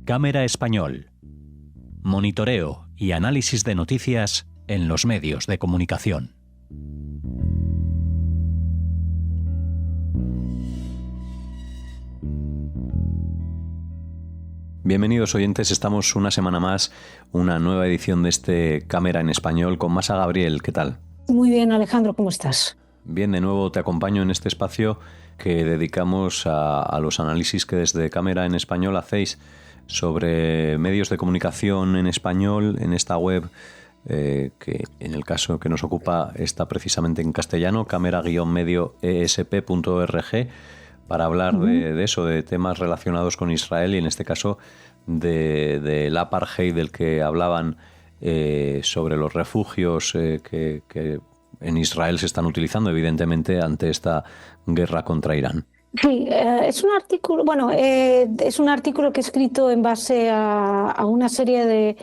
Cámara Español. Monitoreo y análisis de noticias en los medios de comunicación. Bienvenidos oyentes, estamos una semana más, una nueva edición de este Cámara en Español con Masa Gabriel. ¿Qué tal? Muy bien, Alejandro, ¿cómo estás? Bien, de nuevo te acompaño en este espacio que dedicamos a los análisis que desde Cámara en Español hacéis sobre medios de comunicación en español en esta web que en el caso que nos ocupa está precisamente en castellano, camera-medioesp.org, para hablar de eso, de temas relacionados con Israel y en este caso del apartheid del que hablaban, sobre los refugios que en Israel se están utilizando evidentemente ante esta guerra contra Irán. Sí, es un artículo, es un artículo que he escrito en base a una serie de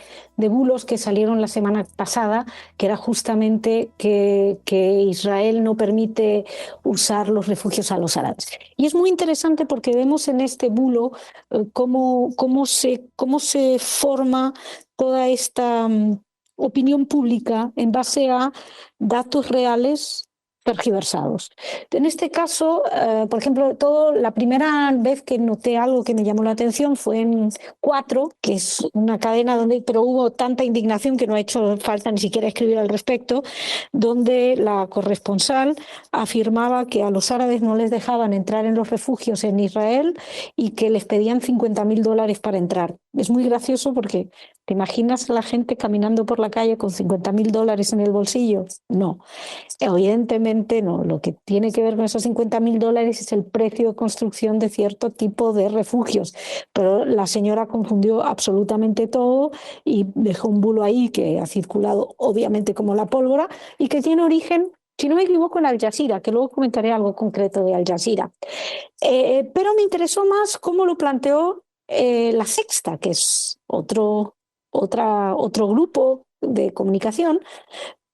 bulos que salieron la semana pasada, que era justamente que Israel no permite usar los refugios a los árabes. Y es muy interesante porque vemos en este bulo cómo se forma toda esta opinión pública en base a datos reales tergiversados. En este caso, por ejemplo, la primera vez que noté algo que me llamó la atención fue en 4, que es una cadena pero hubo tanta indignación que no ha hecho falta ni siquiera escribir al respecto, donde la corresponsal afirmaba que a los árabes no les dejaban entrar en los refugios en Israel y que les pedían $50.000 para entrar. Es muy gracioso porque ¿te imaginas a la gente caminando por la calle con $50.000 en el bolsillo? No. Evidentemente no, lo que tiene que ver con esos $50.000 es el precio de construcción de cierto tipo de refugios, pero la señora confundió absolutamente todo y dejó un bulo ahí que ha circulado obviamente como la pólvora y que tiene origen, si no me equivoco, en Al Jazeera, que luego comentaré algo concreto de Al Jazeera. Pero me interesó más cómo lo planteó La Sexta, que es otro grupo de comunicación,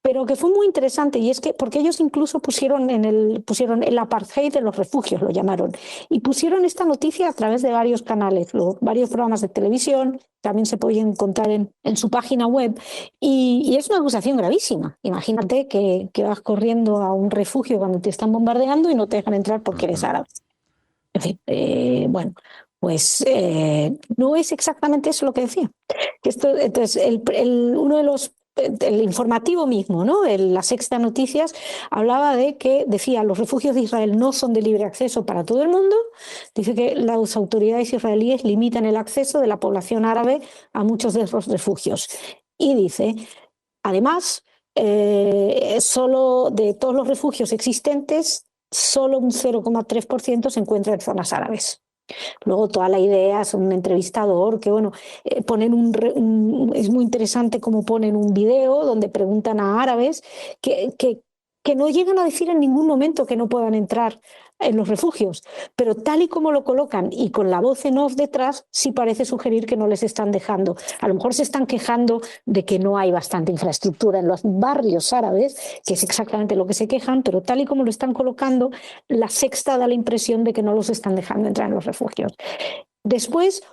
pero que fue muy interesante, y es que porque ellos incluso pusieron el apartheid de los refugios, lo llamaron, y pusieron esta noticia a través de varios canales, varios programas de televisión, también se pueden encontrar en su página web, y es una acusación gravísima. Imagínate que vas corriendo a un refugio cuando te están bombardeando y no te dejan entrar porque eres árabe. En fin, pues no es exactamente eso lo que decía. Entonces, uno de los el informativo mismo, ¿no? La Sexta Noticias hablaba decía, los refugios de Israel no son de libre acceso para todo el mundo. Dice que las autoridades israelíes limitan el acceso de la población árabe a muchos de esos refugios. Y dice, además, solo de todos los refugios existentes, solo un 0,3% se encuentra en zonas árabes. Luego toda la idea es un entrevistador que, ponen es muy interesante cómo ponen un video donde preguntan a árabes que no llegan a decir en ningún momento que no puedan entrar en los refugios, pero tal y como lo colocan y con la voz en off detrás, sí parece sugerir que no les están dejando. A lo mejor se están quejando de que no hay bastante infraestructura en los barrios árabes, que es exactamente lo que se quejan, pero tal y como lo están colocando, La Sexta da la impresión de que no los están dejando entrar en los refugios. Después,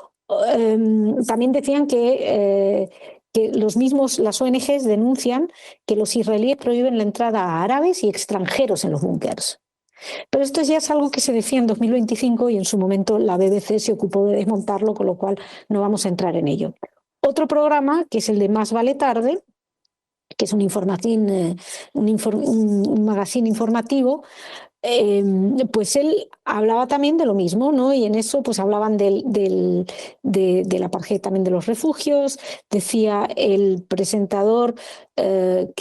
también decían que las ONGs denuncian que los israelíes prohíben la entrada a árabes y extranjeros en los búnkers. Pero esto ya es algo que se decía en 2025 y en su momento la BBC se ocupó de desmontarlo, con lo cual no vamos a entrar en ello. Otro programa, que es el de Más vale tarde, que es un magazine informativo, pues él hablaba también de lo mismo, ¿no? Y en eso pues hablaban del apartheid también de los refugios. Decía el presentador el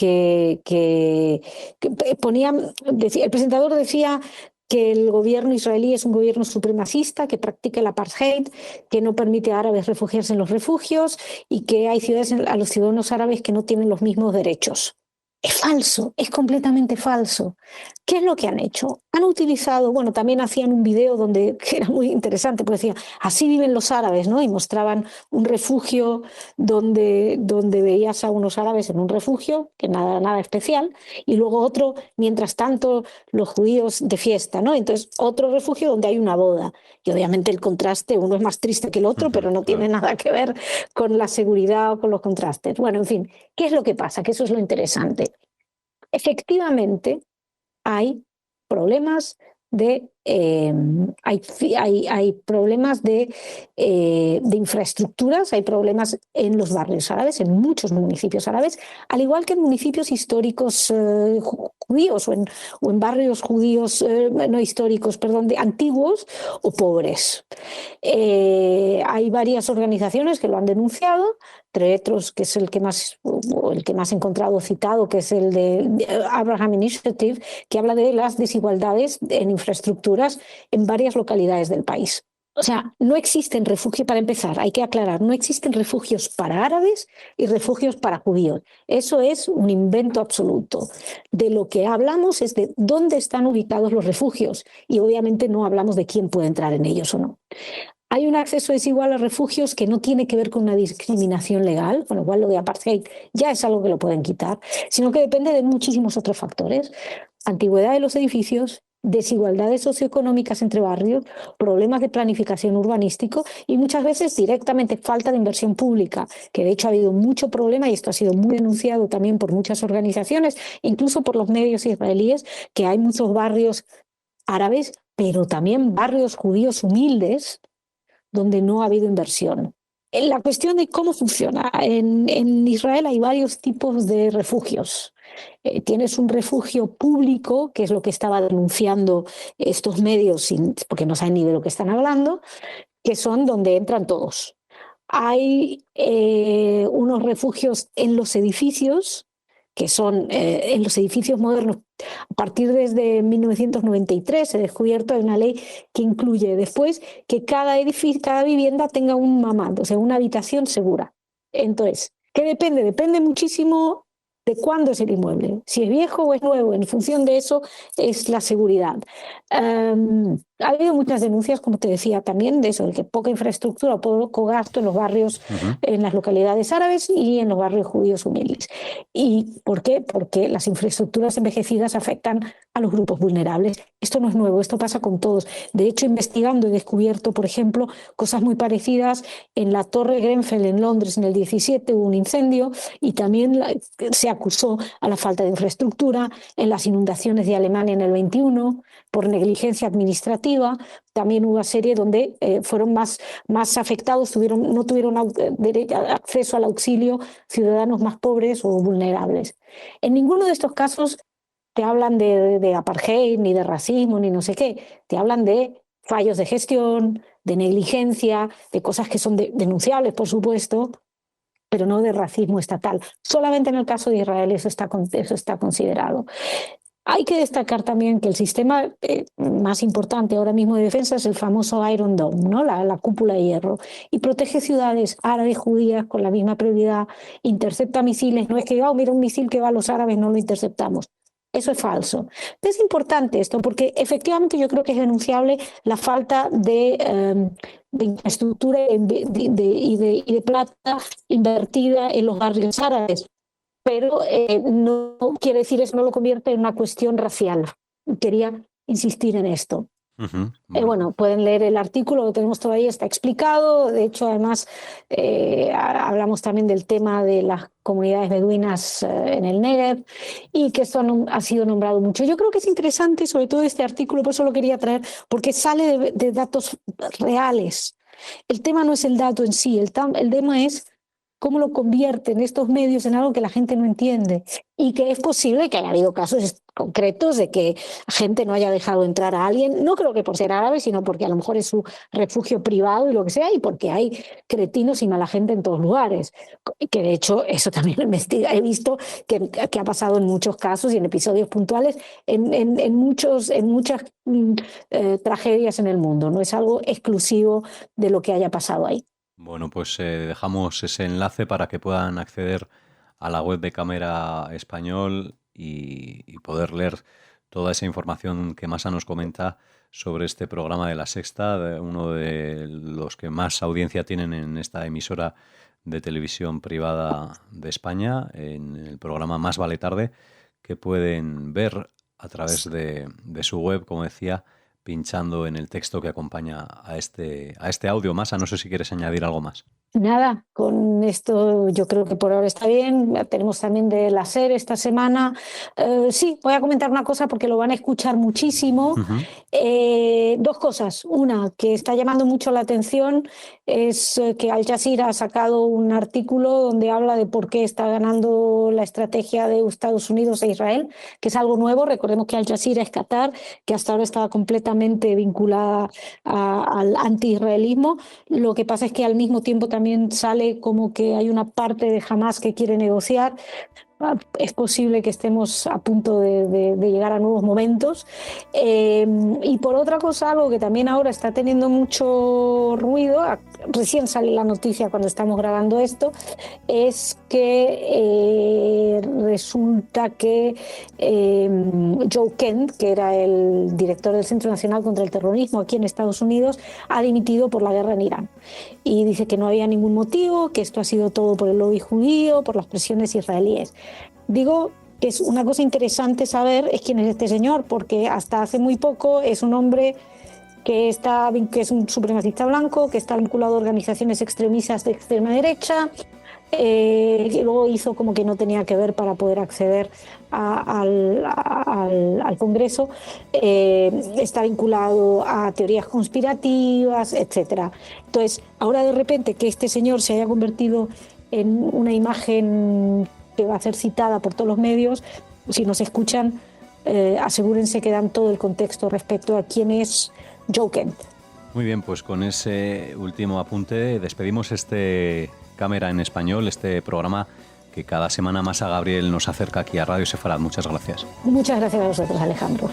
presentador decía que el gobierno israelí es un gobierno supremacista que practica el apartheid, que no permite a árabes refugiarse en los refugios y que hay ciudades a los ciudadanos árabes que no tienen los mismos derechos. Es falso, es completamente falso. ¿Qué es lo que han hecho? Han utilizado, bueno, también hacían un video que era muy interesante, porque decían, así viven los árabes, ¿no? Y mostraban un refugio donde veías a unos árabes en un refugio, que nada especial, y luego otro, mientras tanto, los judíos de fiesta, ¿no? Entonces, otro refugio donde hay una boda. Y obviamente el contraste, uno es más triste que el otro, pero no tiene Claro. nada que ver con la seguridad o con los contrastes. Bueno, en fin, ¿qué es lo que pasa? Que eso es lo interesante. Efectivamente, hay problemas hay problemas de infraestructuras, hay problemas en los barrios árabes, en muchos municipios árabes, al igual que en municipios históricos judíos o en barrios judíos no históricos, perdón, de antiguos o pobres. Hay varias organizaciones que lo han denunciado, entre otros, que es el que más he encontrado citado, que es el de Abraham Initiative, que habla de las desigualdades en infraestructuras en varias localidades del país. O sea, no existen refugios, para empezar, hay que aclarar, no existen refugios para árabes y refugios para judíos. Eso es un invento absoluto. De lo que hablamos es de dónde están ubicados los refugios y obviamente no hablamos de quién puede entrar en ellos o no. Hay un acceso desigual a refugios que no tiene que ver con una discriminación legal, con lo cual lo de apartheid ya es algo que lo pueden quitar, sino que depende de muchísimos otros factores. Antigüedad de los edificios, desigualdades socioeconómicas entre barrios, problemas de planificación urbanístico y muchas veces directamente falta de inversión pública, que de hecho ha habido mucho problema y esto ha sido muy denunciado también por muchas organizaciones, incluso por los medios israelíes, que hay muchos barrios árabes, pero también barrios judíos humildes donde no ha habido inversión. La cuestión de cómo funciona. En Israel hay varios tipos de refugios. Tienes un refugio público, que es lo que estaba denunciando estos medios, porque no saben ni de lo que están hablando, que son donde entran todos. Hay unos refugios en los edificios, que son en los edificios modernos. A partir desde 1993 se ha descubierto una ley que incluye después que cada vivienda tenga un mamad, o sea, una habitación segura. Entonces, ¿qué depende? Depende muchísimo de cuándo es el inmueble, si es viejo o es nuevo. En función de eso es la seguridad. Ha habido muchas denuncias, como te decía, también de eso, de que poca infraestructura o poco gasto en los barrios, en las localidades árabes y en los barrios judíos humildes. ¿Y por qué? Porque las infraestructuras envejecidas afectan a los grupos vulnerables. Esto no es nuevo, esto pasa con todos. De hecho, investigando he descubierto, por ejemplo, cosas muy parecidas en la Torre Grenfell en Londres en el 17, hubo un incendio y también se acusó a la falta de infraestructura. En las inundaciones de Alemania en el 21, por negligencia administrativa, también hubo una serie donde fueron más afectados, no tuvieron acceso al auxilio ciudadanos más pobres o vulnerables. En ninguno de estos casos te hablan de apartheid, ni de racismo, ni no sé qué. Te hablan de fallos de gestión, de negligencia, de cosas que son denunciables, por supuesto, pero no de racismo estatal. Solamente en el caso de Israel eso está considerado. Hay que destacar también que el sistema más importante ahora mismo de defensa es el famoso Iron Dome, ¿no? La cúpula de hierro, y protege ciudades árabes, judías con la misma prioridad, intercepta misiles. No es que, mira un misil que va a los árabes, no lo interceptamos. Eso es falso. Es importante esto porque efectivamente yo creo que es denunciable la falta de infraestructura y de plata invertida en los barrios árabes, pero no quiere decir eso, no lo convierte en una cuestión racial. Quería insistir en esto. Bueno, pueden leer el artículo, lo tenemos todo ahí, está explicado. De hecho, además, hablamos también del tema de las comunidades beduinas en el Negev y que esto ha sido nombrado mucho. Yo creo que es interesante, sobre todo este artículo, por eso lo quería traer, porque sale de datos reales. El tema no es el dato en sí, el tema es cómo lo convierten estos medios en algo que la gente no entiende y que es posible que haya habido casos concretos de que gente no haya dejado entrar a alguien, no creo que por ser árabe, sino porque a lo mejor es su refugio privado y lo que sea, y porque hay cretinos y mala gente en todos lugares, que de hecho eso también lo he visto que ha pasado en muchos casos y en episodios puntuales en muchas tragedias en el mundo, no es algo exclusivo de lo que haya pasado ahí. Bueno, pues dejamos ese enlace para que puedan acceder a la web de Cámara Español y poder leer toda esa información que Masa nos comenta sobre este programa de La Sexta, uno de los que más audiencia tienen en esta emisora de televisión privada de España, en el programa Más Vale Tarde, que pueden ver a través de su web, como decía, pinchando en el texto que acompaña a este audio. Masa, no sé si quieres añadir algo más. Nada, con esto yo creo que por ahora está bien. Tenemos también de la SER esta semana. Sí, voy a comentar una cosa porque lo van a escuchar muchísimo. Dos cosas. Una, que está llamando mucho la atención, es que Al Jazeera ha sacado un artículo donde habla de por qué está ganando la estrategia de Estados Unidos e Israel, que es algo nuevo. Recordemos que Al Jazeera es Qatar, que hasta ahora estaba completamente vinculada al anti-israelismo. Lo que pasa es que al mismo tiempo también sale como que hay una parte de Hamás que quiere negociar. Es posible que estemos a punto de llegar a nuevos momentos. Y por otra cosa, algo que también ahora está teniendo mucho ruido, recién sale la noticia cuando estamos grabando esto, es que resulta que Joe Kent, que era el director del Centro Nacional contra el Terrorismo aquí en Estados Unidos, ha dimitido por la guerra en Irán. Y dice que no había ningún motivo, que esto ha sido todo por el lobby judío, por las presiones israelíes. Digo que es una cosa interesante saber es quién es este señor, porque hasta hace muy poco es un hombre que es un supremacista blanco, que está vinculado a organizaciones extremistas de extrema derecha, que luego hizo como que no tenía que ver para poder acceder al Congreso, está vinculado a teorías conspirativas, etcétera. Entonces, ahora de repente que este señor se haya convertido en una imagen que va a ser citada por todos los medios, si nos escuchan, asegúrense que dan todo el contexto respecto a quién es Joe Kent. Muy bien, pues con ese último apunte despedimos este Cámara en Español, este programa que cada semana Masa Gabriel nos acerca aquí a Radio Sefarad. Muchas gracias. Muchas gracias a vosotros, Alejandro.